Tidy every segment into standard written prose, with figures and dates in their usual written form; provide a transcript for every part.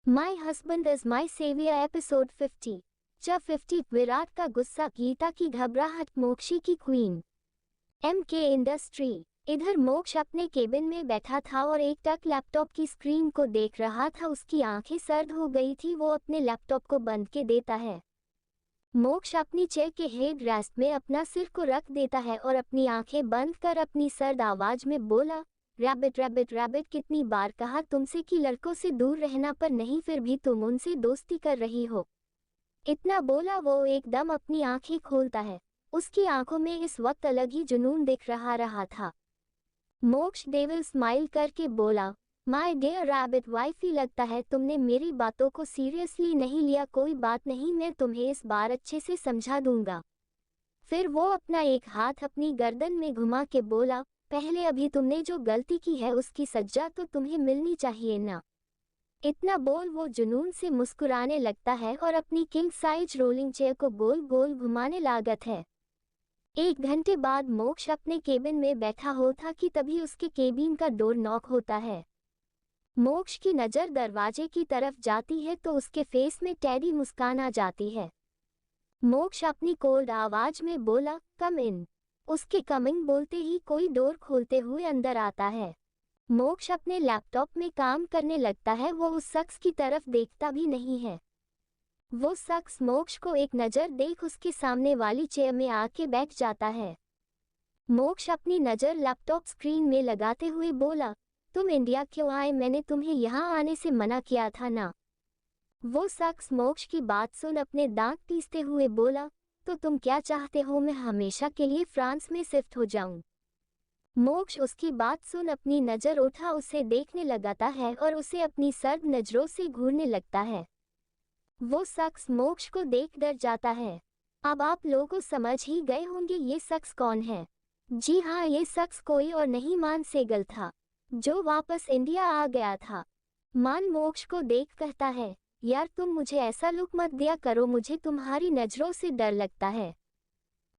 My husband is my saviour episode 50। जब 50 विराट का गुस्सा, गीता की घबराहट, मोक्षी की क्वीन। MK industry. इधर मोक्ष अपने केबिन में बैठा था और एक टक लैपटॉप की स्क्रीन को देख रहा था। उसकी आंखें सर्द हो गई थी। वो अपने लैपटॉप को बंद के देता है। मोक्ष अपनी चेयर के हेड रेस्ट में अपना सिर को रख देता है और अपनी आंखें बंद कर अपनी सर्द आवाज में बोला, रैबिट रैबिट रैबिट, कितनी बार कहा तुमसे कि लड़कों से दूर रहना, पर नहीं, फिर भी तुम उनसे दोस्ती कर रही हो। इतना बोला वो एकदम अपनी आंखें खोलता है। उसकी आंखों में इस वक्त अलग ही जुनून दिख रहा था। मोक्ष डेविल स्माइल करके बोला, माय डियर रैबिट वाइफी, लगता है तुमने मेरी बातों को सीरियसली नहीं लिया। कोई बात नहीं, मैं तुम्हें इस बार अच्छे से समझा दूंगा। फिर वो अपना एक हाथ अपनी गर्दन में घुमा के बोला, पहले अभी तुमने जो गलती की है उसकी सजा तो तुम्हें मिलनी चाहिए ना। इतना बोल वो जुनून से मुस्कुराने लगता है और अपनी किंग साइज रोलिंग चेयर को गोल गोल घुमाने लागत है। 1 घंटे बाद मोक्ष अपने केबिन में बैठा होता कि तभी उसके केबिन का डोर नॉक होता है। मोक्ष की नज़र दरवाजे की तरफ जाती है तो उसके फेस में टेढ़ी मुस्कान आ जाती है। मोक्ष अपनी कोल्ड आवाज में बोला, कम इन। उसके कमिंग बोलते ही कोई डोर खोलते हुए अंदर आता है। मोक्ष अपने लैपटॉप में काम करने लगता है। वो उस शख्स की तरफ देखता भी नहीं है। वो शख्स मोक्ष को एक नज़र देख उसके सामने वाली चेयर में आके बैठ जाता है। मोक्ष अपनी नज़र लैपटॉप स्क्रीन में लगाते हुए बोला, तुम इंडिया क्यों आए? मैंने तुम्हें यहाँ आने से मना किया था ना। वो शख्स मोक्ष की बात सुन अपने दांत पीसते हुए बोला, तो तुम क्या चाहते हो, मैं हमेशा के लिए फ्रांस में शिफ्ट हो जाऊं? मोक्ष उसकी बात सुन अपनी नज़र उठा उसे देखने लगाता है और उसे अपनी सर्द नज़रों से घूरने लगता है। वो शख्स मोक्ष को देख डर जाता है। अब आप लोगों समझ ही गए होंगे ये शख्स कौन है। जी हाँ, ये शख्स कोई और नहीं, मान सेगल था, जो वापस इंडिया आ गया था। मान मोक्ष को देख कहता है, यार तुम मुझे ऐसा लुक मत दिया करो, मुझे तुम्हारी नज़रों से डर लगता है।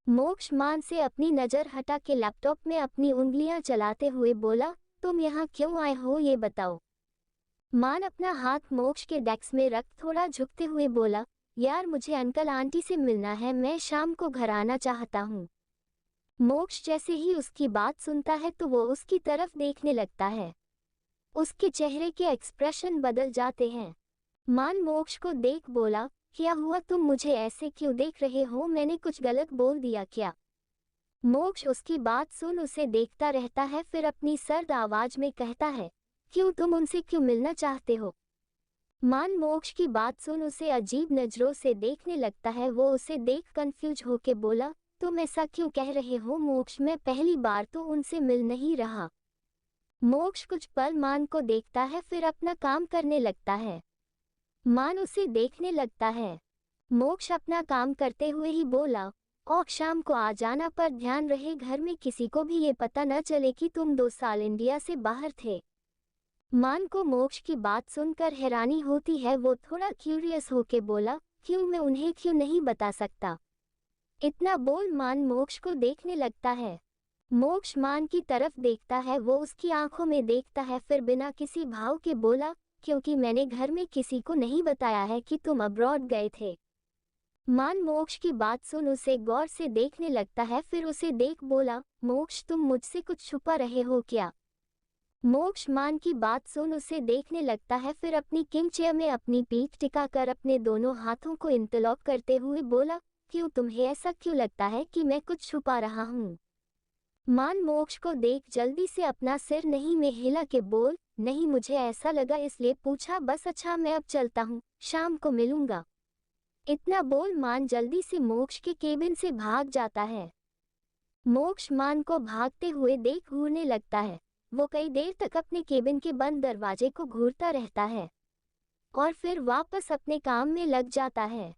मोक्ष मान से अपनी नज़र हटा के लैपटॉप में अपनी उंगलियां चलाते हुए बोला, तुम यहाँ क्यों आए हो ये बताओ। मान अपना हाथ मोक्ष के डेस्क में रख थोड़ा झुकते हुए बोला, यार मुझे अंकल आंटी से मिलना है, मैं शाम को घर आना चाहता हूँ। मोक्ष जैसे ही उसकी बात सुनता है तो वो उसकी तरफ देखने लगता है। उसके चेहरे के एक्सप्रेशन बदल जाते हैं। मान मोक्ष को देख बोला, क्या हुआ, तुम मुझे ऐसे क्यों देख रहे हो, मैंने कुछ गलत बोल दिया क्या? मोक्ष उसकी बात सुन उसे देखता रहता है, फिर अपनी सर्द आवाज में कहता है, क्यों, तुम उनसे क्यों मिलना चाहते हो? मान मोक्ष की बात सुन उसे अजीब नजरों से देखने लगता है। वो उसे देख कंफ्यूज होके बोला, तुम ऐसा क्यों कह रहे हो मोक्ष, मैं पहली बार तो उनसे मिल नहीं रहा। मोक्ष कुछ पल मान को देखता है फिर अपना काम करने लगता है। मान उसे देखने लगता है। मोक्ष अपना काम करते हुए ही बोला, और शाम को आ जाना, पर ध्यान रहे घर में किसी को भी ये पता न चले कि तुम 2 साल इंडिया से बाहर थे। मान को मोक्ष की बात सुनकर हैरानी होती है। वो थोड़ा क्यूरियस होके बोला, क्यों, मैं उन्हें क्यों नहीं बता सकता? इतना बोल मान मोक्ष को देखने लगता है। मोक्ष मान की तरफ देखता है, वो उसकी आंखों में देखता है, फिर बिना किसी भाव के बोला, क्योंकि मैंने घर में किसी को नहीं बताया है कि तुम अब्रॉड गए थे। मान मोक्ष की बात सुन उसे गौर से देखने लगता है, फिर उसे देख बोला, मोक्ष तुम मुझसे कुछ छुपा रहे हो क्या? मोक्ष मान की बात सुन उसे देखने लगता है, फिर अपनी किंग चेयर में अपनी पीठ टिकाकर अपने दोनों हाथों को इंटरलॉक करते हुए बोला, क्यों, तुम्हें ऐसा क्यों लगता है कि मैं कुछ छुपा रहा हूँ? मान मोक्ष को देख जल्दी से अपना सिर नहीं में हिला के बोल, नहीं, मुझे ऐसा लगा इसलिए पूछा, बस। अच्छा, मैं अब चलता हूँ, शाम को मिलूंगा। इतना बोल मान जल्दी से मोक्ष के केबिन से भाग जाता है। मोक्ष मान को भागते हुए देख घूरने लगता है। वो कई देर तक अपने केबिन के बंद दरवाजे को घूरता रहता है और फिर वापस अपने काम में लग जाता है।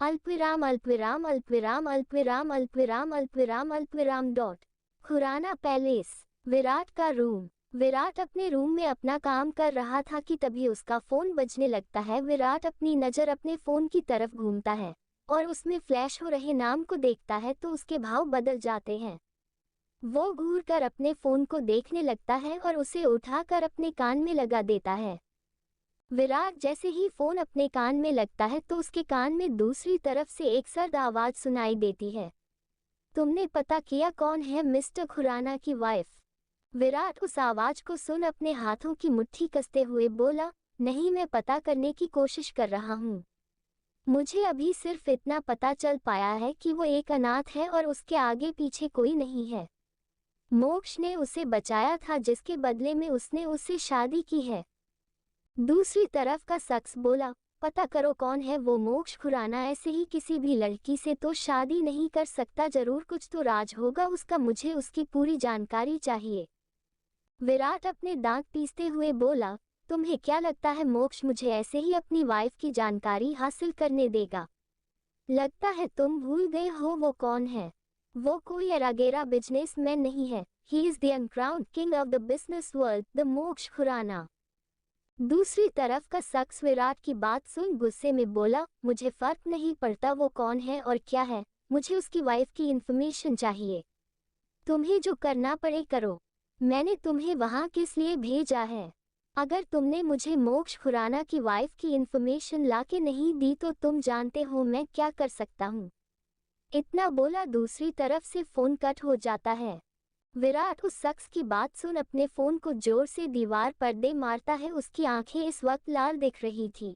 अल्पविराम अल्पविराम अल्पविराम अल्पविराम अल्पविराम अल्पविराम अल्पविराम डॉट। खुराना पैलेस। विराट का रूम। विराट अपने रूम में अपना काम कर रहा था कि तभी उसका फोन बजने लगता है। विराट अपनी नज़र अपने फोन की तरफ घूमता है और उसमें फ्लैश हो रहे नाम को देखता है तो उसके भाव बदल जाते हैं। वो घूरकर अपने फोन को देखने लगता है और उसे उठाकर अपने कान में लगा देता है। विराट जैसे ही फोन अपने कान में लगता है तो उसके कान में दूसरी तरफ से एक सर्द आवाज सुनाई देती है। तुमने पता किया कौन है मिस्टर खुराना की वाइफ? विराट उस आवाज को सुन अपने हाथों की मुट्ठी कसते हुए बोला, नहीं, मैं पता करने की कोशिश कर रहा हूँ। मुझे अभी सिर्फ इतना पता चल पाया है कि वो एक अनाथ है और उसके आगे पीछे कोई नहीं है। मोक्ष ने उसे बचाया था जिसके बदले में उसने उससे शादी की है। दूसरी तरफ का शख्स बोला, पता करो कौन है वो मोक्ष खुराना ऐसे ही किसी भी लड़की से तो शादी नहीं कर सकता, जरूर कुछ तो राज होगा उसका, मुझे उसकी पूरी जानकारी चाहिए। विराट अपने दांत पीसते हुए बोला, तुम्हें क्या लगता है मोक्ष मुझे ऐसे ही अपनी वाइफ की जानकारी हासिल करने देगा? लगता है तुम भूल गए हो वो कौन है। वो कोई अरागेरा बिजनेसमैन नहीं है, he is the uncrowned king of the business world, the Moksh Khurana. दूसरी तरफ का शख्स विराट की बात सुन गुस्से में बोला, मुझे फर्क नहीं पड़ता वो कौन है और क्या है, मुझे उसकी वाइफ की इन्फॉर्मेशन चाहिए। तुम्हें जो करना पड़े करो, मैंने तुम्हें वहां किस लिए भेजा है? अगर तुमने मुझे मोक्ष खुराना की वाइफ की इन्फॉर्मेशन लाके नहीं दी तो तुम जानते हो मैं क्या कर सकता हूँ। इतना बोला दूसरी तरफ से फोन कट हो जाता है। विराट उस शख्स की बात सुन अपने फोन को जोर से दीवार पर दे मारता है, उसकी आंखें इस वक्त लाल दिख रही थी।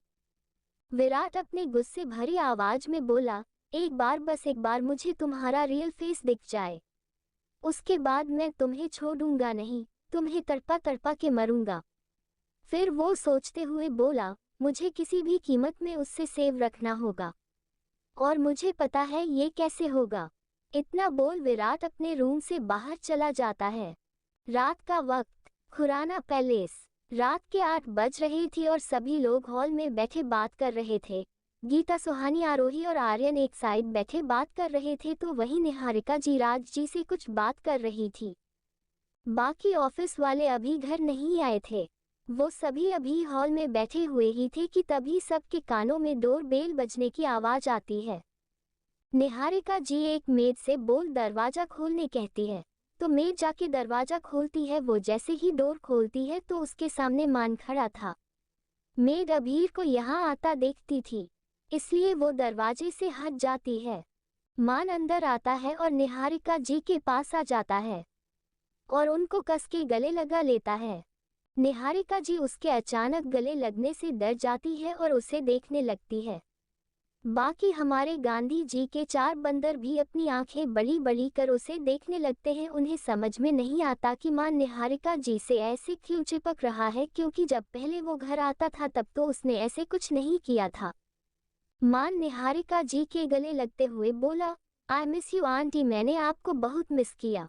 विराट अपने गुस्से भरी आवाज में बोला, एक बार, बस एक बार मुझे तुम्हारा रियल फेस दिख जाए, उसके बाद मैं तुम्हें छोड़ूंगा नहीं, तुम्हें तड़पा तड़पा के मरूंगा। फिर वो सोचते हुए बोला, मुझे किसी भी कीमत में उससे सेव रखना होगा, और मुझे पता है ये कैसे होगा। इतना बोल विराट अपने रूम से बाहर चला जाता है। रात का वक्त, खुराना पैलेस। रात के 8 बज रहे थे और सभी लोग हॉल में बैठे बात कर रहे थे। गीता, सुहानी, आरोही और आर्यन एक साइड बैठे बात कर रहे थे तो वहीं निहारिका जी राज जी से कुछ बात कर रही थी। बाकी ऑफिस वाले अभी घर नहीं आए थे, वो सभी अभी हॉल में बैठे हुए ही थे कि तभी सबके कानों में डोर बेल बजने की आवाज आती है। निहारिका जी एक मेड से बोल दरवाजा खोलने कहती है, तो मेड जाके दरवाजा खोलती है। वो जैसे ही डोर खोलती है तो उसके सामने मान खड़ा था। मेड अभीर को यहाँ आता देखती थी, इसलिए वो दरवाजे से हट जाती है। मान अंदर आता है और निहारिका जी के पास आ जाता है और उनको कस के गले लगा लेता है। निहारिका जी उसके अचानक गले लगने से डर जाती है और उसे देखने लगती है। बाकी हमारे गांधी जी के 4 बंदर भी अपनी आंखें बड़ी बड़ी कर उसे देखने लगते हैं। उन्हें समझ में नहीं आता कि मां निहारिका जी से ऐसे क्यों चिपक रहा है, क्योंकि जब पहले वो घर आता था तब तो उसने ऐसे कुछ नहीं किया था। मान निहारिका जी के गले लगते हुए बोला, आई मिस यू आंटी, मैंने आपको बहुत मिस किया।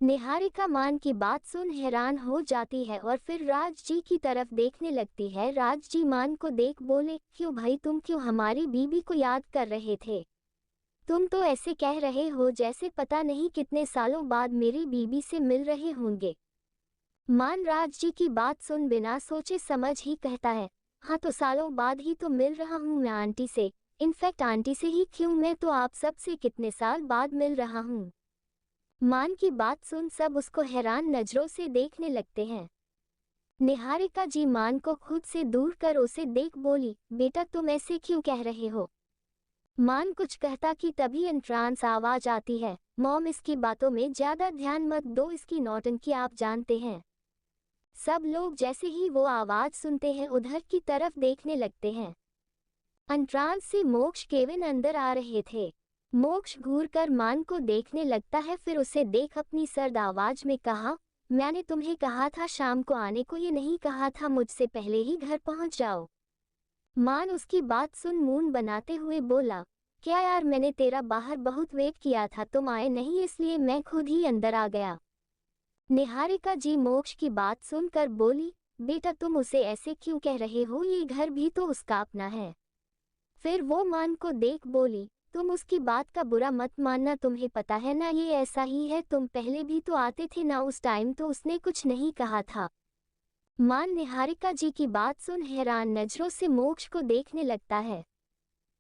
निहारिका मान की बात सुन हैरान हो जाती है और फिर राज जी की तरफ देखने लगती है। राज जी मान को देख बोले, क्यों भाई, तुम क्यों हमारी बीबी को याद कर रहे थे? तुम तो ऐसे कह रहे हो जैसे पता नहीं कितने सालों बाद मेरी बीबी से मिल रहे होंगे। मान राज जी की बात सुन बिना सोचे समझ ही कहता है, हाँ तो सालों बाद ही तो मिल रहा हूँ मैं आंटी से। इनफैक्ट आंटी से ही क्यों, मैं तो आप सबसे कितने साल बाद मिल रहा हूँ। मान की बात सुन सब उसको हैरान नजरों से देखने लगते हैं। निहारिका जी मान को खुद से दूर कर उसे देख बोली, बेटा तुम ऐसे क्यों कह रहे हो? मान कुछ कहता कि तभी एंट्रांस आवाज आती है, मॉम इसकी बातों में ज्यादा ध्यान मत दो, इसकी नौटंकी आप जानते हैं। सब लोग जैसे ही वो आवाज सुनते हैं उधर की तरफ देखने लगते हैं। एंट्रांस से मोक्ष केविन अंदर आ रहे थे। मोक्ष घूरकर मान को देखने लगता है, फिर उसे देख अपनी सर्द आवाज में कहा, मैंने तुम्हें कहा था शाम को आने को, ये नहीं कहा था मुझसे पहले ही घर पहुंच जाओ। मान उसकी बात सुन मून बनाते हुए बोला, क्या यार, मैंने तेरा बाहर बहुत वेट किया था, तुम आए नहीं इसलिए मैं खुद ही अंदर आ गया। निहारिका जी मोक्ष की बात सुनकर बोली, बेटा तुम उसे ऐसे क्यों कह रहे हो, ये घर भी तो उसका अपना है। फिर वो मान को देख बोली, तुम उसकी बात का बुरा मत मानना, तुम्हें पता है ना ये ऐसा ही है, तुम पहले भी तो आते थे ना, उस टाइम तो उसने कुछ नहीं कहा था। मान निहारिका जी की बात सुन हैरान नजरों से मोक्ष को देखने लगता है।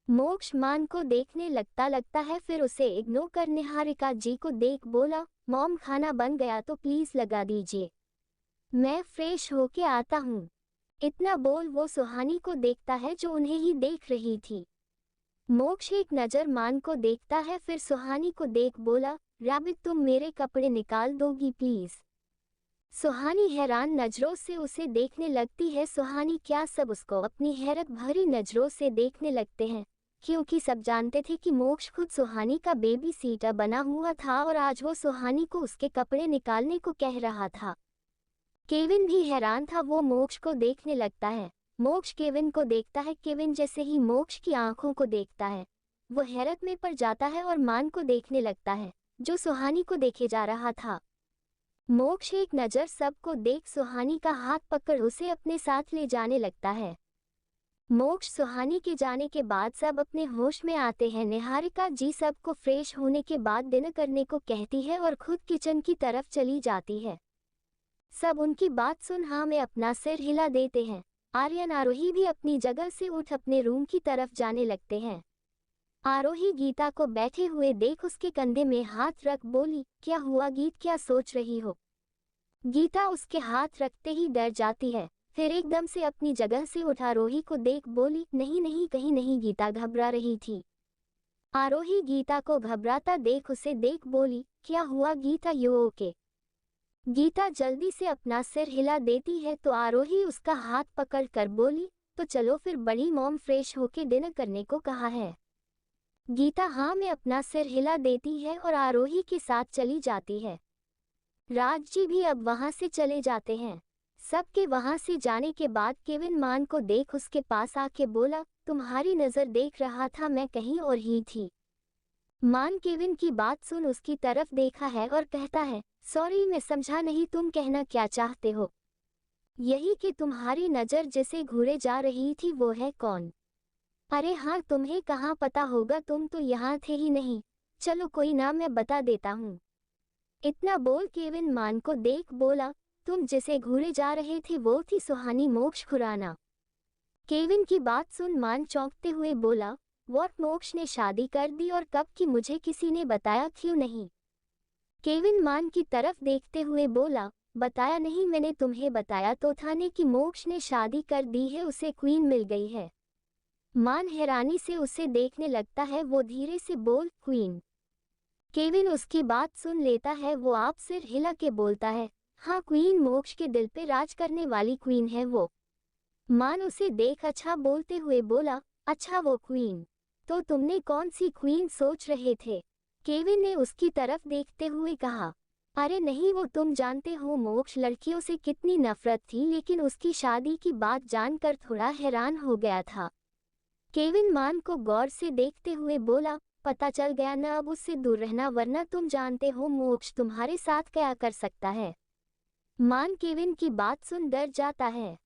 मोक्ष मान को देखने लगता है, फिर उसे इग्नोर कर निहारिका जी को देख बोला, मॉम खाना बन गया तो प्लीज लगा दीजिए, मैं फ्रेश होके आता हूँ। इतना बोल वो सुहानी को देखता है जो उन्हें ही देख रही थी। मोक्ष एक नज़र मान को देखता है, फिर सुहानी को देख बोला, रैबिट तुम मेरे कपड़े निकाल दोगी प्लीज। सुहानी हैरान नजरों से उसे देखने लगती है। सुहानी क्या सब उसको अपनी हैरत भरी नजरों से देखने लगते हैं, क्योंकि सब जानते थे कि मोक्ष खुद सुहानी का बेबी सीटर बना हुआ था और आज वो सुहानी को उसके कपड़े निकालने को कह रहा था। केविन भी हैरान था, वो मोक्ष को देखने लगता है। मोक्ष केविन को देखता है। केविन जैसे ही मोक्ष की आंखों को देखता है, वो हैरत में पड़ जाता है और मान को देखने लगता है, जो सुहानी को देखे जा रहा था। मोक्ष एक नज़र सबको देख सुहानी का हाथ पकड़ उसे अपने साथ ले जाने लगता है। मोक्ष सुहानी के जाने के बाद सब अपने होश में आते हैं। निहारिका जी सबको फ्रेश होने के बाद डिनर करने को कहती है और खुद किचन की तरफ चली जाती है। सब उनकी बात सुन हाँ में अपना सिर हिला देते हैं। आर्यन आरोही भी अपनी जगह से उठ अपने रूम की तरफ जाने लगते हैं। आरोही गीता को बैठे हुए देख उसके कंधे में हाथ रख बोली, क्या हुआ गीत, क्या सोच रही हो? गीता उसके हाथ रखते ही डर जाती है, फिर एकदम से अपनी जगह से उठ आरोही को देख बोली, नहीं नहीं कहीं नहीं। गीता घबरा रही थी। आरोही गीता को घबराता देख उसे देख बोली, क्या हुआ गीता, यू ओके? गीता जल्दी से अपना सिर हिला देती है तो आरोही उसका हाथ पकड़ कर बोली, तो चलो फिर, बड़ी मॉम फ्रेश होके डिनर करने को कहा है। गीता हाँ में अपना सिर हिला देती है और आरोही के साथ चली जाती है। राज जी भी अब वहां से चले जाते हैं। सबके वहां से जाने के बाद केविन मान को देख उसके पास आके बोला, तुम्हारी नजर देख रहा था, मैं कहीं और ही थी। मान केविन की बात सुन उसकी तरफ देखा है और कहता है, सॉरी मैं समझा नहीं, तुम कहना क्या चाहते हो? यही कि तुम्हारी नज़र जिसे घूरे जा रही थी वो है कौन? अरे हाँ, तुम्हें कहाँ पता होगा, तुम तो यहाँ थे ही नहीं। चलो कोई ना, मैं बता देता हूँ। इतना बोल केविन मान को देख बोला, तुम जिसे घूरे जा रहे थे वो थी सुहानी मोक्ष खुराना। केविन की बात सुन मान चौंकते हुए बोला, व्हाट, मोक्ष ने शादी कर दी और कब की, मुझे किसी ने बताया क्यों नहीं? केविन मान की तरफ देखते हुए बोला, बताया नहीं, मैंने तुम्हें बताया तो था ने कि मोक्ष ने शादी कर दी है, उसे क्वीन मिल गई है। मान हैरानी से उसे देखने लगता है, वो धीरे से बोल, क्वीन? केविन उसकी बात सुन लेता है, वो आप सिर हिला के बोलता है, हाँ क्वीन, मोक्ष के दिल पे राज करने वाली क्वीन है वो। मान उसे देख अच्छा बोलते हुए बोला, अच्छा वो क्वीन, तो तुमने कौन सी क्वीन सोच रहे थे? केविन ने उसकी तरफ देखते हुए कहा, अरे नहीं, वो तुम जानते हो मोक्ष लड़कियों से कितनी नफरत थी, लेकिन उसकी शादी की बात जानकर थोड़ा हैरान हो गया था। केविन मान को गौर से देखते हुए बोला, पता चल गया ना, अब उससे दूर रहना, वरना तुम जानते हो मोक्ष तुम्हारे साथ क्या कर सकता है। मान केविन की बात सुन डर जाता है।